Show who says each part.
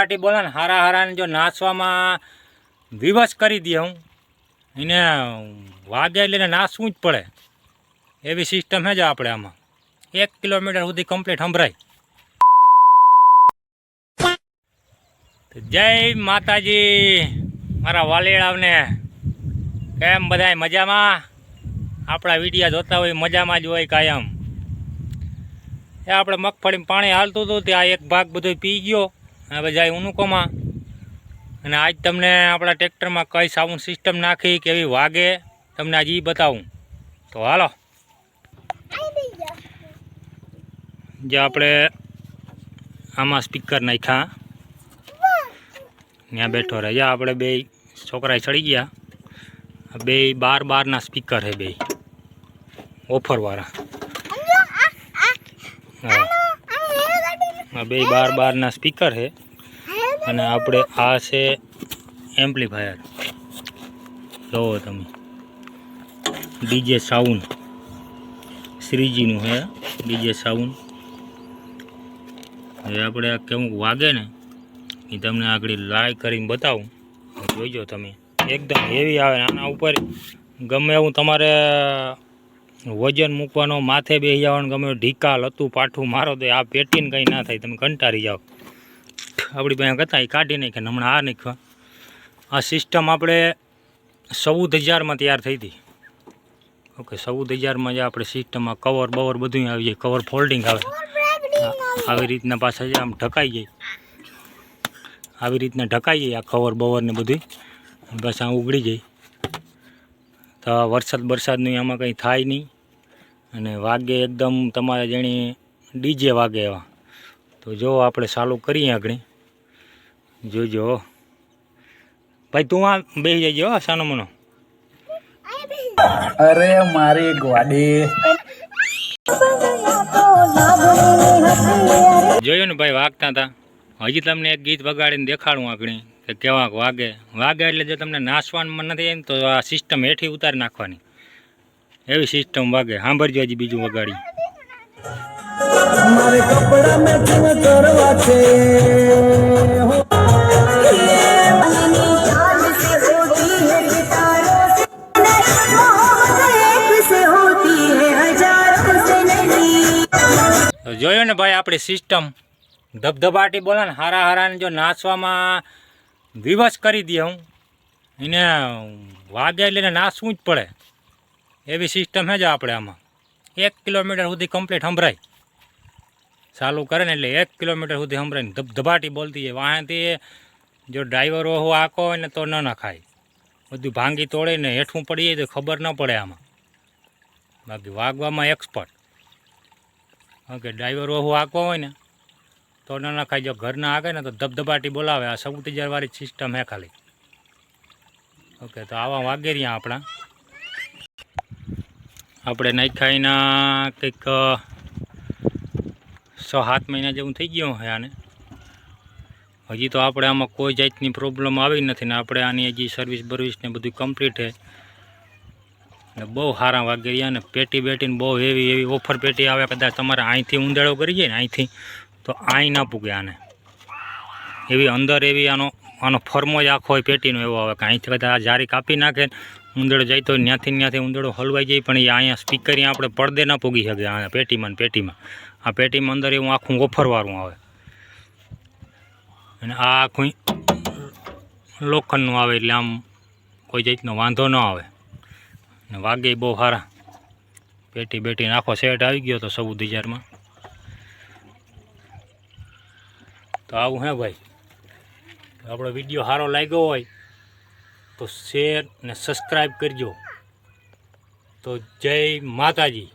Speaker 1: ધબધબાટી બોલે ને હારા હારાને જો નાચવામાં વિવશ કરી દે હું એને વાગે એટલે નાચવું જ પડે એવી સિસ્ટમ છે જ આપણે આમાં 1 કિલોમીટર સુધી કમ્પ્લીટ સંભળાય. જય માતાજી મારા વાલીડાવને, કેમ બધાય મજામાં? આપણા વિડીયા જોતા હોય મજામાં જ હોય કાયમ. એ આપણે મગફળીમાં પાણી હાલતું હતું ત્યાં એક ભાગ બધો પી ગયો, હવે જાય ઉનુકોમાં. અને આજ તમને આપણા ટ્રેક્ટરમાં કઈ સાઉન્ડ સિસ્ટમ નાખી કેવી વાગે તમને આજ એ બતાવું. તો હાલો, જે આપણે આમાં સ્પીકર નાખ્યા ત્યાં બેઠો રહે. આપણે બે છોકરા ચડી ગયા, બે 12 સ્પીકર છે, બે ઓફરવાળા. હા, બે 12 સ્પીકર છે. અને આપણે આ છે એમ્પ્લીફાયર, જોવો તમે, ડીજે સાઉન્ડ શ્રીજીનું છે ડીજે સાઉન્ડ. હવે આપણે આ કેવું વાગે ને એ તમને આગળ લાઈવ કરીને બતાવું, જોઈજો તમે. એકદમ હેવી આવે. આના ઉપર ગમે એવું તમારે વજન મૂકવાનો, માથે બેસી જવાનું, ગમે ઢીકા લતું પાઠું મારો તો આ પેટીને કંઈ ના થાય, તમે કંટાળી જાઓ. આપણી પાસે કહેતા એ કાઢી નાખે, હમણાં આ નાખવા. આ સિસ્ટમ આપણે 14,000માં તૈયાર થઈ હતી. ઓકે, 14,000માં જ આપણે સિસ્ટમમાં કવર બવર બધું આવી જાય. કવર ફોલ્ડિંગ આવે આવી રીતના, પાછા જ આમ ઢકાઈ જાય, આવી રીતના ઢકાઈ જાય આ કવર બવર ને બધું, બસ આ ઉગડી જાય. તો વરસાદનું આમાં કંઈ થાય નહીં. અને વાગે એકદમ તમારે જેણી ડીજે વાગે એવા. તો જો આપણે ચાલુ કરીએ આગળ, જોજો ભાઈ. તું આ બેસી જજો સાનો મનો.
Speaker 2: અરે મારી ગોડી
Speaker 1: જોયું ને ભાઈ, વાગતા હતા. હજી તમને એક ગીત વગાડીને દેખાડું આગળ કે કેવાક વાગે. વાગે એટલે જો તમને નાચવાનું નથી એમ તો આ સિસ્ટમ હેઠી ઉતારી નાખવાની, એવી સિસ્ટમ વાગે. સાંભળજો હજી બીજું વગાડી.
Speaker 2: મારે કપડા મેચિંગ કરવા છે.
Speaker 1: જોયો ને ભાઈ, આપણી સિસ્ટમ ધબધબાટી બોલે ને હારા હારાને જો નાચવામાં વિવશ કરી દે હું એને વાગે એટલે નાચવું જ પડે એવી સિસ્ટમ છે જ આપણે આમાં. 1 કિલોમીટર સુધી કમ્પ્લીટ સંભળાય. ચાલુ કરે ને એટલે 1 કિલોમીટર સુધી સંભળાય ને ધબધબાટી બોલતી જાય. વાંથી જો ડ્રાઈવરો આખો હોય ને તો ન નખાય, બધું ભાંગી તોડે ને હેઠું પડી જાય તો ખબર ન પડે આમાં. બાકી વાગવામાં એક્સપર્ટ. ઓકે, ડ્રાઈવર વહુ આખો હોય ને તો ન નખાય. જો ઘરના આગળ ને તો ધબધબાટી બોલાવે. આ 14,000 વાળી સિસ્ટમ હે ખાલી. ઓકે, તો આવા વાગે રહ્યા આપણા. આપણે નાખ્યા એના કંઈક 6-7 મહિના જેવું થઈ ગયું છે આને. હજી તો આપણે આમાં કોઈ જાતની પ્રોબ્લેમ આવી નથી ને આપણે આની હજી સર્વિસ બર્વિસ ને બધું કમ્પ્લીટ છે. ને બહુ સારા વાગે રહ્યા. ને પેટી બેટીને બહુ એવી ઓફર પેટી આવે. કદાચ તમારે અહીંથી ઊંધેડો કરી જાય ને અહીંથી તો અહીં ના પૂગે આને. એવી અંદર એવી આનો ફર્મો જ આખો હોય પેટીનો એવો આવે કે અહીંથી કદાચ જારી કાપી નાખે ઊંધેડો જાય તો ત્યાંથી ઊંધેડો હલવાઈ જાય. પણ એ અહીંયા સ્પીકર આપણે પડદે ના પૂગી શકે. આ પેટીમાં આ પેટીમાં અંદર એવું આખું ઓફરવાળું આવે. અને આ આખું લોખંડનું આવે એટલે આમ કોઈ જાતનો વાંધો ન આવે. ને વાગે બહુ સારા. પેટી બેટીને આખો સેટ આવી ગયો તો 14,000માં. તો આવું હે ભાઈ. આપણો વિડીયો સારો લાગ્યો હોય તો શેર ને સબસ્ક્રાઈબ કરજો. તો જય માતાજી.